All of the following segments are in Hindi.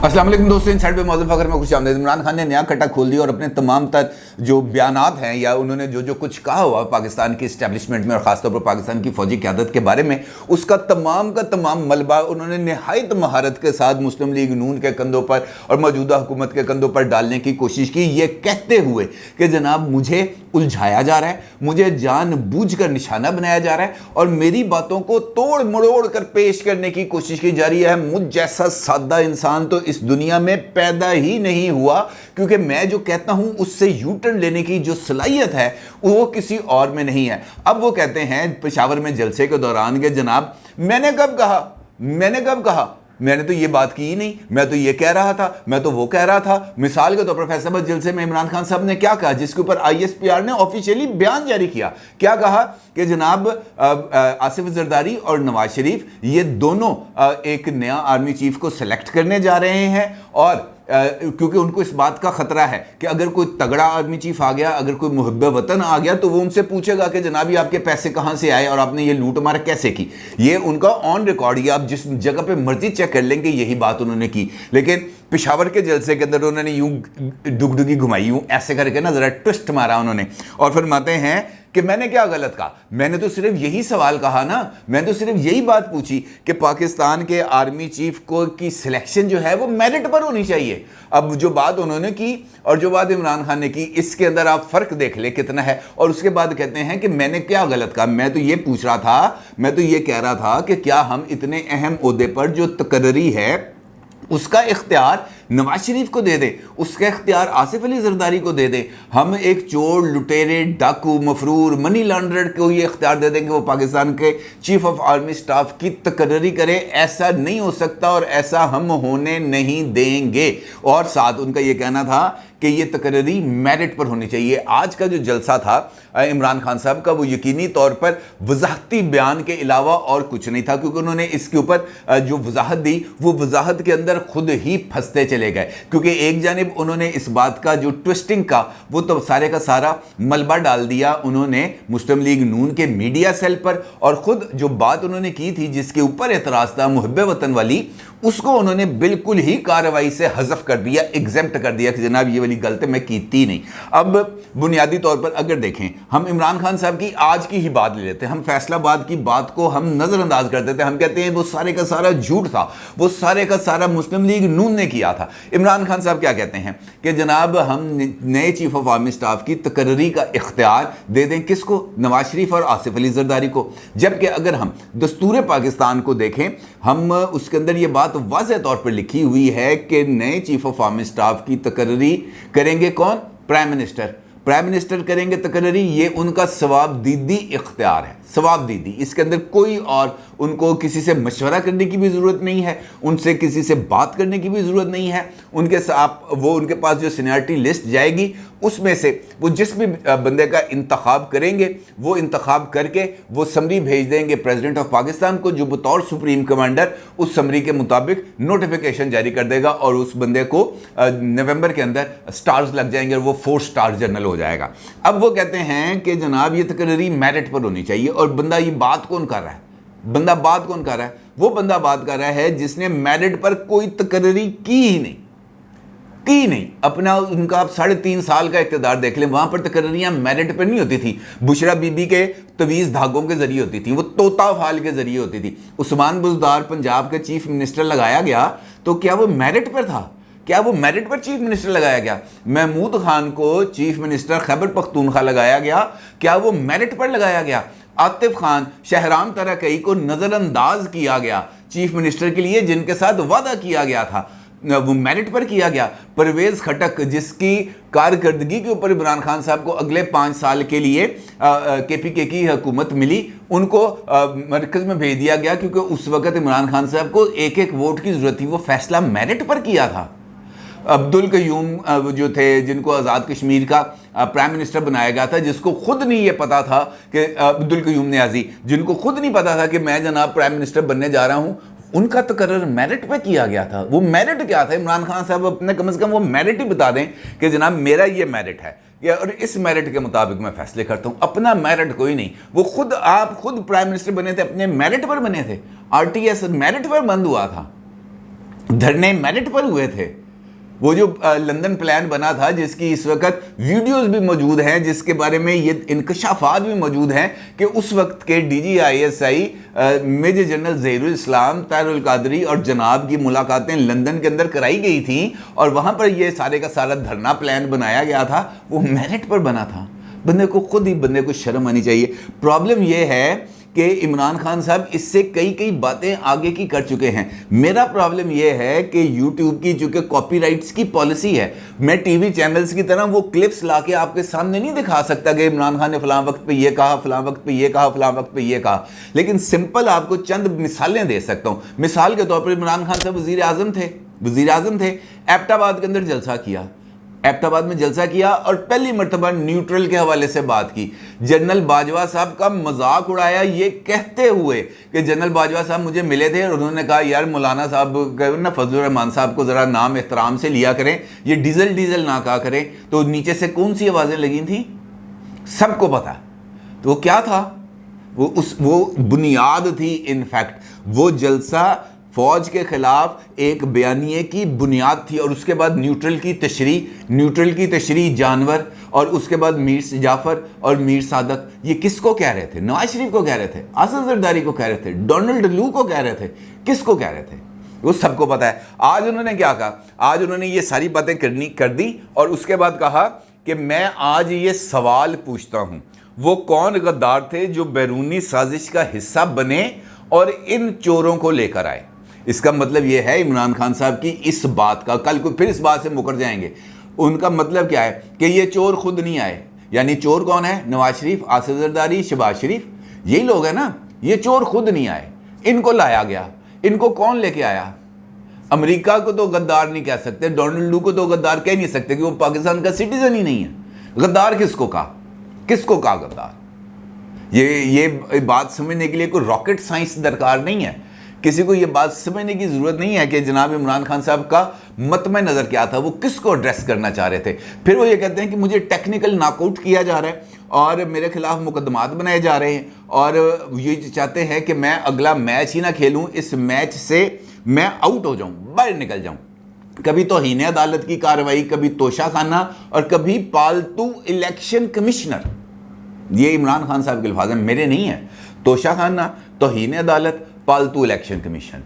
अस्सलाम वालेकुम दोस्तों, इनसाइड पे मौजूद फखर में खुश आमदीद। इमरान खान ने नया खट्टा खोल दिया और अपने तमाम तर जो बयानात हैं या उन्होंने जो जो कुछ कहा हुआ पाकिस्तान की इस्टेब्लिशमेंट में और ख़ासतौर पर पाकिस्तान की फौजी क़यादत के बारे में, उसका तमाम का तमाम मलबा उन्होंने नहायत महारत के साथ मुस्लिम लीग नून के कंधों पर और मौजूदा हुकूमत के कंधों पर डालने की कोशिश की, ये कहते हुए कि जनाब मुझे उलझाया जा रहा है, मुझे जानबूझकर निशाना बनाया जा रहा है और मेरी बातों को तोड़ मरोड़ कर पेश करने की कोशिश की जा रही है। मुझ जैसा सादा इंसान तो इस दुनिया में पैदा ही नहीं हुआ, क्योंकि मैं जो कहता हूं उससे यू टर्न लेने की जो सलाहियत है वो किसी और में नहीं है। अब वो कहते हैं पेशावर में जलसे के दौरान के जनाब मैंने कब कहा मैंने तो ये बात की ही नहीं, मैं तो ये कह रहा था, मैं तो वो कह रहा था। मिसाल के तौर पर फैसलाबाद जलसे में इमरान खान साहब ने क्या कहा, जिसके ऊपर ISPR ने ऑफिशियली बयान जारी किया। क्या कहा कि जनाब आसिफ जरदारी और नवाज शरीफ ये दोनों एक नया आर्मी चीफ को सिलेक्ट करने जा रहे हैं और क्योंकि उनको इस बात का खतरा है कि अगर कोई तगड़ा आर्मी चीफ आ गया, अगर कोई मुहब्बे वतन आ गया तो वो उनसे पूछेगा कि जनाब ये आपके पैसे कहां से आए और आपने ये लूट मार कैसे की। ये उनका ऑन रिकॉर्ड, ये आप जिस जगह पे मर्जी चेक कर लेंगे, यही बात उन्होंने की। लेकिन पेशावर के जलसे के अंदर उन्होंने यूं डुगडुगी घुमाई, यूं ऐसे करके ना जरा ट्विस्ट मारा उन्होंने और फरमाते हैं कि मैंने क्या गलत कहा, मैंने तो सिर्फ यही सवाल कहा ना, मैं तो सिर्फ यही बात पूछी कि पाकिस्तान के आर्मी चीफ को की सिलेक्शन जो है वो मेरिट पर होनी चाहिए। अब जो बात उन्होंने की और जो बात इमरान खान ने की, इसके अंदर आप फर्क देख ले कितना है। और उसके बाद कहते हैं कि मैंने क्या गलत कहा, मैं तो ये पूछ रहा था, मैं तो ये कह रहा था कि क्या हम इतने अहम ओहदे पर जो तकर्री है उसका इख्तियार नवाज शरीफ को दे दे, उसका इख्तियार आसिफ अली जरदारी को दे दे। हम एक चोर, लुटेरे, डाकू, मफरूर, मनी लॉन्ड्रर को ये इख्तियार दे देंगे वो पाकिस्तान के चीफ ऑफ आर्मी स्टाफ की तकर्री करे। ऐसा नहीं हो सकता और ऐसा हम होने नहीं देंगे। और साथ उनका ये कहना था कि ये तकर्री मेरिट पर होनी चाहिए। आज का जो जलसा था इमरान खान साहब का, वो यकीनी तौर पर वजाहती बयान के अलावा और कुछ नहीं था, क्योंकि उन्होंने इसके ऊपर जो वजाहत दी वो वजाहत के अंदर खुद ही फंसते चले गए। क्योंकि एक जानिब उन्होंने इस बात का जो ट्विस्टिंग का वो तो सारे का सारा मलबा डाल दिया उन्होंने मुस्लिम लीग नून के मीडिया सेल पर, और खुद जो बात उन्होंने की थी जिसके ऊपर एतराज था मुहब्बे वतन वाली, उसको उन्होंने बिल्कुल ही कार्रवाई से हज़फ कर दिया, एग्जेम्प्ट कर दिया कि जनाब ये वाली गलती मैं कीती नहीं। अब बुनियादी तौर पर अगर देखें, हम इमरान खान साहब की आज की ही बात ले लेते हैं, हम फैसलाबाद की बात को हम नज़रअंदाज कर देते हैं, हम कहते हैं वो सारे का सारा झूठ था, वो सारे का सारा मुस्लिम लीग नून ने किया था। इमरान खान साहब क्या कहते हैं कि जनाब हम नए चीफ ऑफ आर्मी स्टाफ की तकर्री का इख्तियार दे दें किसको, नवाज शरीफ और आसिफ अली जरदारी को। जबकि अगर हम दस्तूर पाकिस्तान को देखें, हम उसके अंदर ये बात वाज़ेह तौर पर लिखी हुई है कि नए चीफ ऑफ आर्मी स्टाफ की तकर्री करेंगे कौन, प्राइम मिनिस्टर। प्राइम मिनिस्टर करेंगे तकर्री, ये उनका सवाबदीदी इख्तियार है, सवाबदीदी। इसके अंदर कोई और उनको किसी से मशवरा करने की भी ज़रूरत नहीं है, उनसे किसी से बात करने की भी ज़रूरत नहीं है। उनके साथ वो उनके पास जो सीनियरिटी लिस्ट जाएगी उसमें से वो जिस भी बंदे का इंतखाब करेंगे वो इंतखाब करके वो समरी भेज देंगे प्रेसिडेंट ऑफ पाकिस्तान को, जो बतौर सुप्रीम कमांडर उस समरी के मुताबिक नोटिफिकेशन जारी कर देगा और उस बंदे को नवंबर के अंदर स्टार्स लग जाएंगे और वो 4 स्टार जनरल हो जाएगा। अब वो कहते हैं कि जनाब ये तकर्री मेरिट पर होनी चाहिए। और बंदा ये बात कौन कर रहा है, बंदा बात कौन कर रहा है, वो बंदा बात कर रहा है जिसने मेरिट पर कोई तकर्री की ही नहीं, की नहीं। अपना उनका आप 3.5 साल का इक़्तिदार देख लें, वहां पर तकर्रियां मेरिट पर नहीं होती थी, बुशरा बीबी के तवीज़ धागों के जरिए होती थी, वो तोता फाल के जरिए होती थी। उस्मान बुज़दार पंजाब के चीफ मिनिस्टर लगाया गया तो क्या वो मेरिट पर था, क्या वो मेरिट पर चीफ मिनिस्टर लगाया गया? महमूद खान को चीफ मिनिस्टर खैबर पख्तूनख्वा लगाया गया, क्या वो मेरिट पर लगाया गया? आतिफ खान, शहराम तरकई को नज़रअंदाज किया गया चीफ मिनिस्टर के लिए, जिनके साथ वादा किया गया था, वो मेरिट पर किया गया। परवेज़ खटक, जिसकी कारकर्दगी के ऊपर इमरान खान साहब को अगले 5 साल के लिए KPK की हुकूमत मिली, उनको मरकज़ में भेज दिया गया क्योंकि उस वक़्त इमरान खान साहब को एक वोट की ज़रूरत थी। वो फैसला मेरिट पर किया था। अब्दुल कयूम जो थे, जिनको आज़ाद कश्मीर का प्राइम मिनिस्टर बनाया गया था, जिसको खुद नहीं ये पता था कि अब्दुल कयूम नियाज़ी, जिनको खुद नहीं पता था कि मैं जनाब प्राइम मिनिस्टर बनने जा रहा हूँ, उनका तकर्रर मेरिट पे किया गया था। वो मेरिट क्या था? इमरान खान साहब अपने कम से कम वो मेरिट ही बता दें कि जनाब मेरा ये मेरिट है और इस मेरिट के मुताबिक मैं फैसले करता हूँ। अपना मेरिट कोई नहीं। वो खुद, आप खुद प्राइम मिनिस्टर बने थे, अपने मेरिट पर बने थे। RTS मेरिट पर बंद हुआ था। धरने मेरिट पर हुए थे। वो जो लंदन प्लान बना था, जिसकी इस वक्त वीडियोस भी मौजूद हैं, जिसके बारे में ये इंकशाफात भी मौजूद हैं कि उस वक्त के DGISI मेजर जनरल ज़हीरुल इस्लाम ताहिरुल कादरी और जनाब की मुलाकातें लंदन के अंदर कराई गई थी, और वहाँ पर ये सारे का सारा धरना प्लान बनाया गया था, वो मेरिट पर बना था। बंदे को खुद ही बंदे को शर्म आनी चाहिए। प्रॉब्लम ये है कि इमरान खान साहब इससे कई बातें आगे की कर चुके हैं। मेरा प्रॉब्लम यह है कि YouTube की चूंकि कॉपीराइट्स की पॉलिसी है, मैं टीवी चैनल्स की तरह वो क्लिप्स लाके आपके सामने नहीं दिखा सकता कि इमरान खान ने फलां वक्त पे ये कहा, फलां वक्त पे ये कहा, फलां वक्त पे ये कहा, लेकिन सिंपल आपको चंद मिसालें दे सकता हूं। मिसाल के तौर पर इमरान खान साहब वजीर आजम थे, एबटाबाद के अंदर जलसा किया, एबटाबाद में जलसा किया और पहली मर्तबा न्यूट्रल के हवाले से बात की। जनरल बाजवा साहब का मजाक उड़ाया ये कहते हुए कि जनरल बाजवा साहब मुझे मिले थे और उन्होंने कहा यार मौलाना साहब ना फजलुर रहमान साहब को ज़रा नाम एहतराम से लिया करें, ये डीजल ना कहा करें। तो नीचे से कौन सी आवाज़ें लगी थी सबको पता। तो वो क्या था, वो बुनियाद थी। इनफैक्ट वो जलसा फौज के खिलाफ एक बयानिए की बुनियाद थी, और उसके बाद न्यूट्रल की तशरीह जानवर, और उसके बाद मीर जाफर और मीर सादक, ये किसको कह रहे थे? नवाज शरीफ को कह रहे थे, आसिफ जरदारी को कह रहे थे, डोनाल्ड लू को कह रहे थे, किसको कह रहे थे? वो सबको पता है। आज उन्होंने क्या कहा? आज उन्होंने ये सारी बातें कर दी और उसके बाद कहा कि मैं आज ये सवाल पूछता हूं, वो कौन गद्दार थे जो बैरूनी साजिश का हिस्सा बने और इन चोरों को लेकर आए? इसका मतलब यह है इमरान खान साहब की इस बात का, कल को फिर इस बात से मुकर जाएंगे, उनका मतलब क्या है कि ये चोर खुद नहीं आए। यानी चोर कौन है? नवाज शरीफ, आसिफ जरदारी, शहबाज शरीफ, यही लोग हैं ना। ये चोर खुद नहीं आए, इनको लाया गया। इनको कौन लेके आया? अमेरिका को तो गद्दार नहीं कह सकते, डोनाल्ड लू को तो गद्दार कह नहीं सकते कि वो पाकिस्तान का सिटीजन ही नहीं है। गद्दार किसको कहा गद्दार? ये बात समझने के लिए कोई रॉकेट साइंस दरकार नहीं है। किसी को ये बात समझने की ज़रूरत नहीं है कि जनाब इमरान खान साहब का मतम नज़र क्या था, वो किसको एड्रेस करना चाह रहे थे। फिर वो ये कहते हैं कि मुझे टेक्निकल नॉकआउट किया जा रहा है और मेरे खिलाफ मुकदमात बनाए जा रहे हैं, और ये चाहते हैं कि मैं अगला मैच ही ना खेलूं, इस मैच से मैं आउट हो जाऊं, बाहर निकल जाऊं। कभी तौहीन अदालत की कार्रवाई, कभी तोशाखाना और कभी पालतू इलेक्शन कमिश्नर। ये इमरान खान साहब के अल्फाज हैं, मेरे नहीं है। तोशाखाना, तौहीन अदालत, पालतू इलेक्शन कमीशन।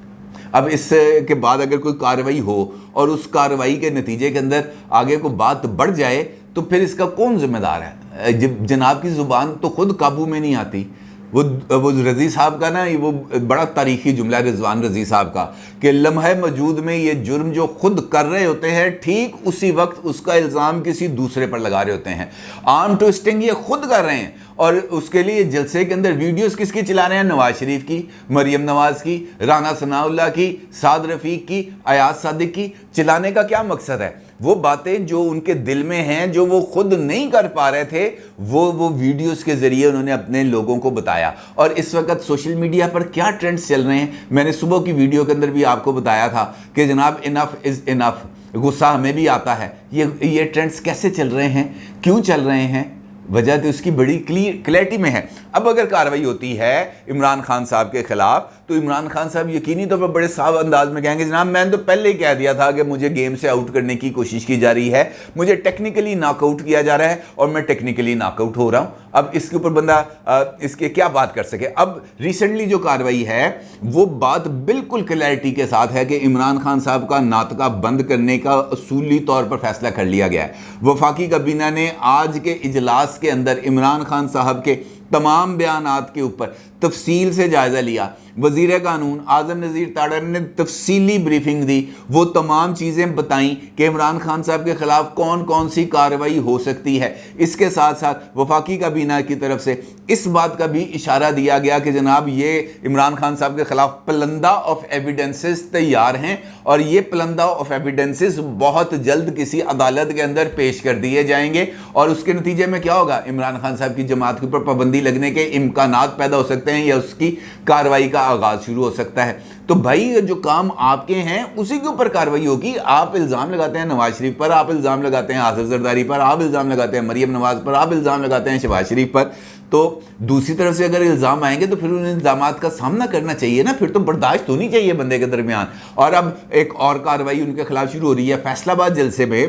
अब इसके बाद अगर कोई कार्रवाई हो और उस कार्रवाई के नतीजे के अंदर आगे को बात बढ़ जाए तो फिर इसका कौन जिम्मेदार है? जनाब की ज़ुबान तो खुद काबू में नहीं आती। वो रज़ी साहब का ना, वो बड़ा तारीखी जुमला रिजवान रज़ी साहब का कि लम्हे मौजूद में ये जुर्म जो खुद कर रहे होते हैं, ठीक उसी वक्त उसका इल्ज़ाम किसी दूसरे पर लगा रहे होते हैं। आर्म ट्विस्टिंग ये खुद कर रहे हैं, और उसके लिए जलसे के अंदर वीडियोस किसकी चला रहे हैं? नवाज शरीफ की, मरियम नवाज की, राना सनाउल्लाह की, साद रफ़ीक की, अयाज सादिक की। चलाने का क्या मकसद है? वो बातें जो उनके दिल में हैं, जो वो खुद नहीं कर पा रहे थे, वो वीडियोस के ज़रिए उन्होंने अपने लोगों को बताया। और इस वक्त सोशल मीडिया पर क्या ट्रेंड्स चल रहे हैं, मैंने सुबह की वीडियो के अंदर भी आपको बताया था कि जनाब इनफ इज़ इनफ, गुस्सा हमें भी आता है। ये ट्रेंड्स कैसे चल रहे हैं, क्यों चल रहे हैं? वजह तो उसकी बड़ी क्लैरिटी में है। अब अगर कार्रवाई होती है इमरान खान साहब के खिलाफ, तो इमरान खान साहब यकीनी तौर पर बड़े साफ अंदाज में कहेंगे जनाब मैंने तो पहले ही कह दिया था कि मुझे गेम से आउट करने की कोशिश की जा रही है, मुझे टेक्निकली नॉकआउट किया जा रहा है और मैं टेक्निकली नॉकआउट हो रहा हूं। अब इसके ऊपर बंदा इसके क्या बात कर सके। अब रिसेंटली जो कार्रवाई है वो बात बिल्कुल क्लैरिटी के साथ है कि इमरान खान साहब का नाटका बंद करने का असूली तौर पर फैसला कर लिया गया है। वफाकी काबीना ने आज के इजलास के अंदर इमरान खान साहब के तमाम बयानात के ऊपर तफसील से जायज़ा लिया। वज़ीर कानून आज़म नज़ीर ताड़र ने तफसीली ब्रीफिंग दी, वो तमाम चीज़ें बताईं कि इमरान खान साहब के ख़िलाफ़ कौन कौन सी कार्रवाई हो सकती है। इसके साथ साथ वफाकी काबीना की तरफ से इस बात का भी इशारा दिया गया कि जनाब ये इमरान खान साहब के ख़िलाफ़ प्लंदा ऑफ एविडेंसेस तैयार हैं और ये प्लंदा ऑफ एविडेंसेस बहुत जल्द किसी अदालत के अंदर पेश कर दिए जाएंगे और उसके नतीजे में क्या होगा, इमरान खान साहब की जमात के ऊपर पाबंदी लगने के इम्कानात पैदा हो सकते हैं या उसकी कार्रवाई का आगाज शुरू हो सकता है। तो भाई जो काम आपके हैं उसी के ऊपर कार्रवाई होगी। आप इल्ज़ाम लगाते हैं नवाज शरीफ पर, आप इल्ज़ाम लगाते हैं आसिफ जरदारी पर, आप इल्ज़ाम लगाते हैं मरियम नवाज पर, आप इल्ज़ाम लगाते हैं शहबाज शरीफ पर, तो दूसरी तरफ से अगर इल्ज़ाम आएंगे तो फिर उन इल्ज़ामात का सामना करना चाहिए ना, फिर तो बर्दाश्त होनी चाहिए बंदे के दरमियान। और अब एक और कार्रवाई उनके खिलाफ शुरू हो रही है। फैसलाबाद जलसे में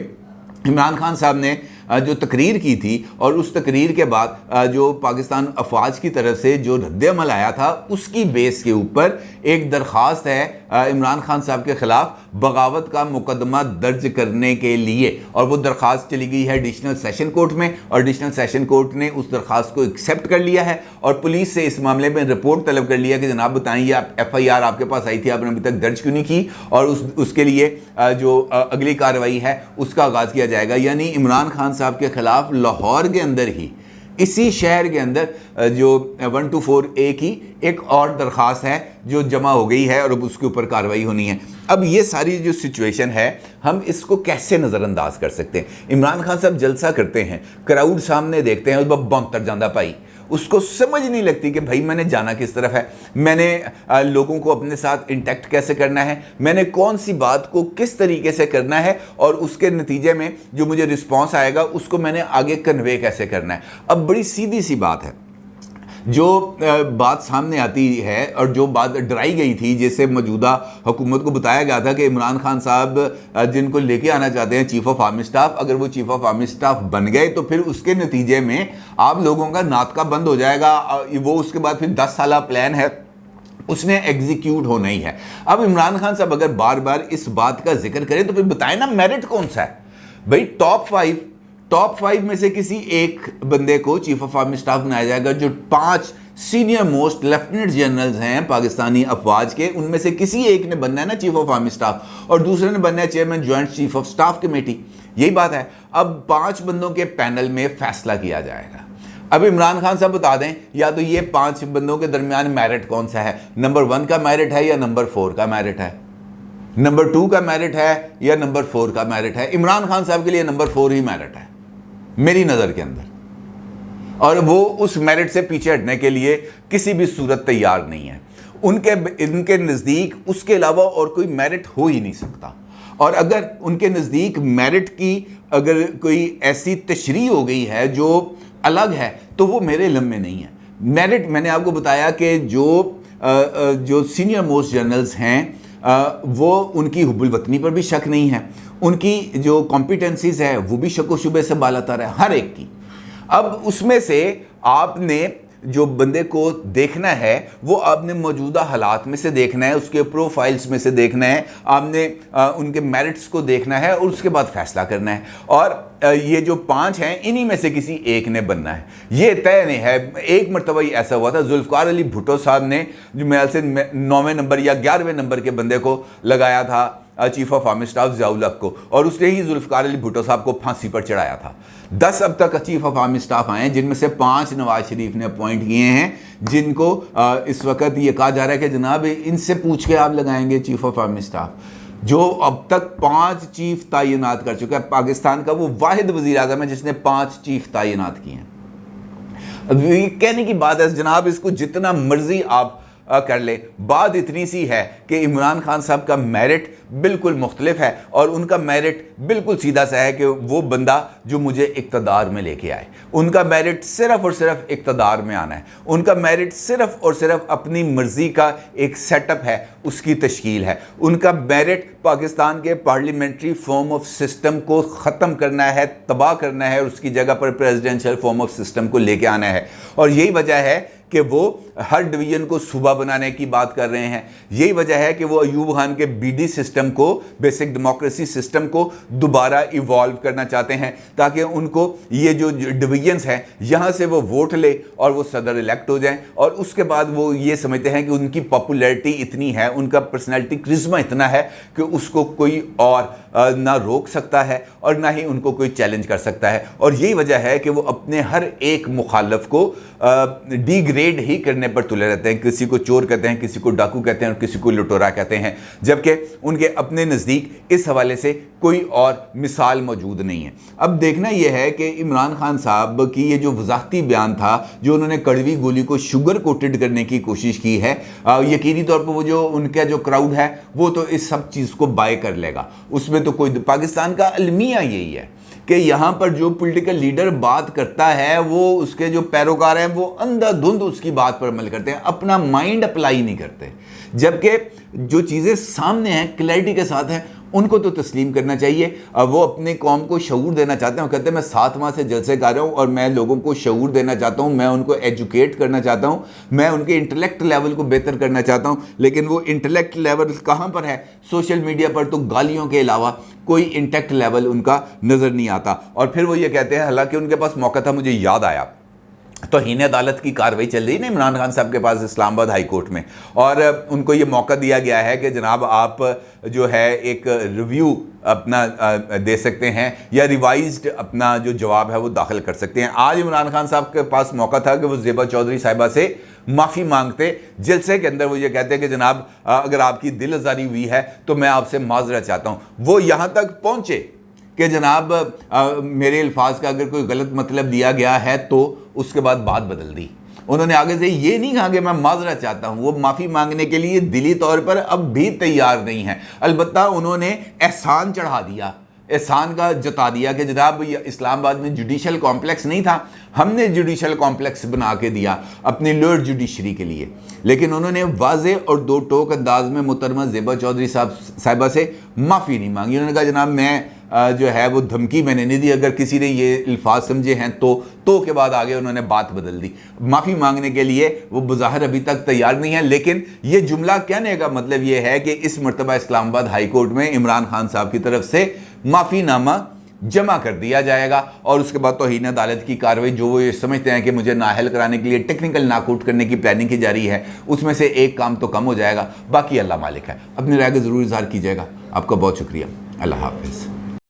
इमरान खान साहब ने जो तकरीर की थी और उस तकरीर के बाद जो पाकिस्तान अफवाज की तरफ से जो रद्द-ए-अमल आया था उसकी बेस के ऊपर एक दरख्वास्त है इमरान खान साहब के ख़िलाफ़ बगावत का मुकदमा दर्ज करने के लिए, और वो दरख्वास्त चली गई है एडिशनल सेशन कोर्ट में, और एडिशनल सेशन कोर्ट ने उस दरख्वास्त को एक्सेप्ट कर लिया है और पुलिस से इस मामले में रिपोर्ट तलब कर लिया कि जनाब बताइए आप FIR आपके पास आई थी, आपने अभी तक दर्ज क्यों नहीं की, और उसके लिए जो अगली कार्रवाई है उसका आगाज़ किया जाएगा। यानी इमरान खान साहब के खिलाफ लाहौर के अंदर ही, इसी शहर के अंदर जो 124A की एक और दरख्वास्त है जो जमा हो गई है और अब उसके ऊपर कार्रवाई होनी है। अब ये सारी जो सिचुएशन है हम इसको कैसे नज़रअंदाज कर सकते हैं? इमरान खान साहब जलसा करते हैं, क्राउड सामने देखते हैं, उस बौंतर जांदा पाई, उसको समझ नहीं लगती कि भाई मैंने जाना किस तरफ है, मैंने लोगों को अपने साथ इंटैक्ट कैसे करना है, मैंने कौन सी बात को किस तरीके से करना है और उसके नतीजे में जो मुझे रिस्पांस आएगा उसको मैंने आगे कन्वे कैसे करना है। अब बड़ी सीधी सी बात है, जो बात सामने आती है और जो बात डराई गई थी, जैसे मौजूदा हुकूमत को बताया गया था कि इमरान खान साहब जिनको लेके आना चाहते हैं चीफ ऑफ आर्मी स्टाफ, अगर वो चीफ ऑफ आर्मी स्टाफ बन गए तो फिर उसके नतीजे में आप लोगों का नातका बंद हो जाएगा, वो उसके बाद फिर 10 साल प्लान है उसने एग्जीक्यूट होना ही है। अब इमरान खान साहब अगर बार बार इस बात का जिक्र करें तो फिर बताएं ना मेरिट कौन सा है भाई। टॉप 5 में से किसी एक बंदे को चीफ ऑफ आर्मी स्टाफ बनाया जाएगा। जो 5 सीनियर मोस्ट लेफ्टिनेंट जनरल्स हैं पाकिस्तानी अफवाज के, उनमें से किसी एक ने बनना है ना चीफ ऑफ आर्मी स्टाफ, और दूसरे ने बनना है chairman joint chief of staff committee. यही बात है। अब 5 बंदों के पैनल में फैसला किया जाएगा। अब इमरान खान साहब बता दें या तो ये 5 बंदों के दरमियान मेरिट कौन सा है, नंबर 1 का मेरिट है या नंबर 4 का मेरिट है, नंबर 2 का मेरिट है या नंबर 4 का मेरिट है। इमरान खान साहब के लिए नंबर 4 ही मेरिट है मेरी नज़र के अंदर, और वो उस मेरिट से पीछे हटने के लिए किसी भी सूरत तैयार नहीं है। इनके नज़दीक उसके अलावा और कोई मेरिट हो ही नहीं सकता, और अगर उनके नज़दीक मेरिट की अगर कोई ऐसी तशरीह हो गई है जो अलग है तो वो मेरे इल्म में नहीं है। मेरिट मैंने आपको बताया कि जो सीनियर मोस्ट जनरल्स हैं वो उनकी हुब्बुल वतनी पर भी शक नहीं है, उनकी जो कॉम्पिटेंसीज है वो भी शक व शुबे से बालातर है हर एक की। अब उसमें से आपने जो बंदे को देखना है वो आपने मौजूदा हालात में से देखना है, उसके प्रोफाइल्स में से देखना है, आपने उनके मेरिट्स को देखना है और उसके बाद फैसला करना है। और ये जो 5 हैं इन्हीं में से किसी एक ने बनना है, ये तय नहीं है। एक मरतबा ही ऐसा हुआ था, जुल्फ़िकार अली भुट्टो साहब ने जो मेरे से 9वें नंबर या 11वें नंबर के बंदे को लगाया था chief of army staff Ziaul हक को, और उसने ही जुल्फ़िकार अली भुट्टो साहब को फांसी पर चढ़ाया था। 10 अब तक चीफ ऑफ आर्मी स्टाफ आए हैं, जिनमें से 5 नवाज शरीफ ने अपॉइंट किए हैं, जिनको इस वक्त ये कहा जा रहा है कि जनाब इनसे पूछ के आप लगाएंगे चीफ ऑफ आर्मी स्टाफ। जो अब तक 5 चीफ तैनात कर चुका है, पाकिस्तान का वो वाहिद वज़ीर आज़म है जिसने 5 चीफ तैनात किए हैं। अब ये कहने की बात है जनाब, इसको जितना मर्जी आप कर ले, बात इतनी सी है कि इमरान खान साहब का मेरिट बिल्कुल मुख्तलिफ है और उनका मेरिट बिल्कुल सीधा सा है कि वो बंदा जो मुझे इक़्तिदार में लेके आए। उनका मेरिट सिर्फ़ और सिर्फ इक़्तिदार में आना है, उनका मेरिट सिर्फ़ और सिर्फ अपनी मर्ज़ी का एक सेटअप है, उसकी तश्कील है। उनका मेरिट पाकिस्तान के पार्लियामेंट्री फॉर्म ऑफ सिस्टम को ख़त्म करना है, तबाह करना है, और उसकी जगह पर प्रेसिडेंशियल फॉर्म ऑफ सिस्टम को लेके आना है। और यही वजह है कि वो हर डिवीज़न को सूबा बनाने की बात कर रहे हैं। यही वजह है कि वो अयूब खान के BD सिस्टम को, बेसिक डेमोक्रेसी सिस्टम को दोबारा इवॉल्व करना चाहते हैं, ताकि उनको ये जो डिवीजन्स हैं यहाँ से वो वोट ले और वो सदर इलेक्ट हो जाएं, और उसके बाद वो ये समझते हैं कि उनकी पॉपुलैरिटी इतनी है, उनका पर्सनैलिटी क्रिज्मा इतना है कि उसको कोई और ना रोक सकता है और ना ही उनको कोई चैलेंज कर सकता है। और यही वजह है कि वो अपने हर एक मुखालफ को डिग्रेड ही करने पर तुले रहते हैं। किसी को चोर कहते हैं, किसी को डाकू कहते हैं और किसी को लुटेरा कहते हैं, जबकि उनके अपने नज़दीक इस हवाले से कोई और मिसाल मौजूद नहीं है। अब देखना यह है कि इमरान खान साहब की ये जो वजाहती बयान था, जो उन्होंने कड़वी गोली को शुगर कोटेड करने की कोशिश की है, यकीनी तौर पर वो जो उनका जो क्राउड है वो तो इस सब चीज़ को बाय कर लेगा। उसमें तो कोई, पाकिस्तान का अलमिया यही है कि यहाँ पर जो पॉलिटिकल लीडर बात करता है वो उसके जो पैरोकार हैं वो अंधाधुंध उसकी बात पर अमल करते हैं, अपना माइंड अप्लाई नहीं करते, जबकि जो चीज़ें सामने हैं क्लैरिटी के साथ हैं उनको तो तस्लीम करना चाहिए। अब वो अपने कौम को शऊर देना चाहते हैं, कहते हैं मैं 7 माह से जलसे कर रहा हूँ और मैं लोगों को शऊर देना चाहता हूँ, मैं उनको एजुकेट करना चाहता हूँ, मैं उनके इंटेलेक्ट लेवल को बेहतर करना चाहता हूँ, लेकिन वो इंटेलेक्ट लेवल कहाँ पर है? सोशल मीडिया पर तो गालियों के अलावा कोई इंटेक्ट लेवल उनका नज़र नहीं आता। और फिर वो ये कहते हैं, हालांकि उनके पास मौका था, मुझे याद आया, तौहीन अदालत की कार्रवाई चल रही है ना इमरान खान साहब के पास इस्लामाबाद हाई कोर्ट में, और उनको ये मौका दिया गया है कि जनाब आप जो है एक रिव्यू अपना दे सकते हैं या रिवाइज्ड अपना जो जवाब है वो दाखिल कर सकते हैं। आज इमरान खान साहब के पास मौका था कि वो ज़ेबा चौधरी साहिबा से माफ़ी मांगते। जलसे के अंदर वो ये कहते हैं कि जनाब अगर आपकी दिल आज़ारी हुई है तो मैं आपसे माजरा चाहता हूँ। वो यहाँ तक पहुँचे कि जनाब मेरे अल्फाज का अगर कोई गलत मतलब दिया गया है तो उसके बाद बात बदल दी। उन्होंने आगे से ये नहीं कहा कि मैं माजरा चाहता हूँ, वो माफ़ी मांगने के लिए दिली तौर पर अब भी तैयार नहीं है। अलबत्ता उन्होंने एहसान चढ़ा दिया, एहसान का जता दिया कि जनाब इस्लामाबाद में जुडिशल कॉम्प्लेक्स नहीं था, हमने जुडिशल कॉम्प्लेक्स बना के दिया अपनी लोअर जुडिशरी के लिए। लेकिन उन्होंने वाज़े और दो टोक अंदाज में मुहतरमा ज़ेबा चौधरी साहिबा से माफ़ी नहीं मांगी। उन्होंने कहा जनाब मैं जो है वो धमकी मैंने नहीं दी, अगर किसी ने ये अल्फाज समझे हैं तो के बाद आगे उन्होंने बात बदल दी। माफ़ी मांगने के लिए वो बज़ाहिर अभी तक तैयार नहीं है, लेकिन ये जुमला कहने का मतलब ये है कि इस मरतबा इस्लामाबाद हाई कोर्ट में इमरान खान साहब की तरफ से माफ़ीनामा जमा कर दिया जाएगा और उसके बाद तौहीन अदालत की कार्रवाई जो वो ये समझते हैं कि मुझे नाअहल कराने के लिए टेक्निकल नाकआउट करने की प्लानिंग की जा रही है, उसमें से एक काम तो कम हो जाएगा, बाकी अल्लाह मालिक है। अपनी राय का ज़रूर इज़हार कीजिएगा। आपका बहुत शुक्रिया। अल्लाह हाफ़िज़।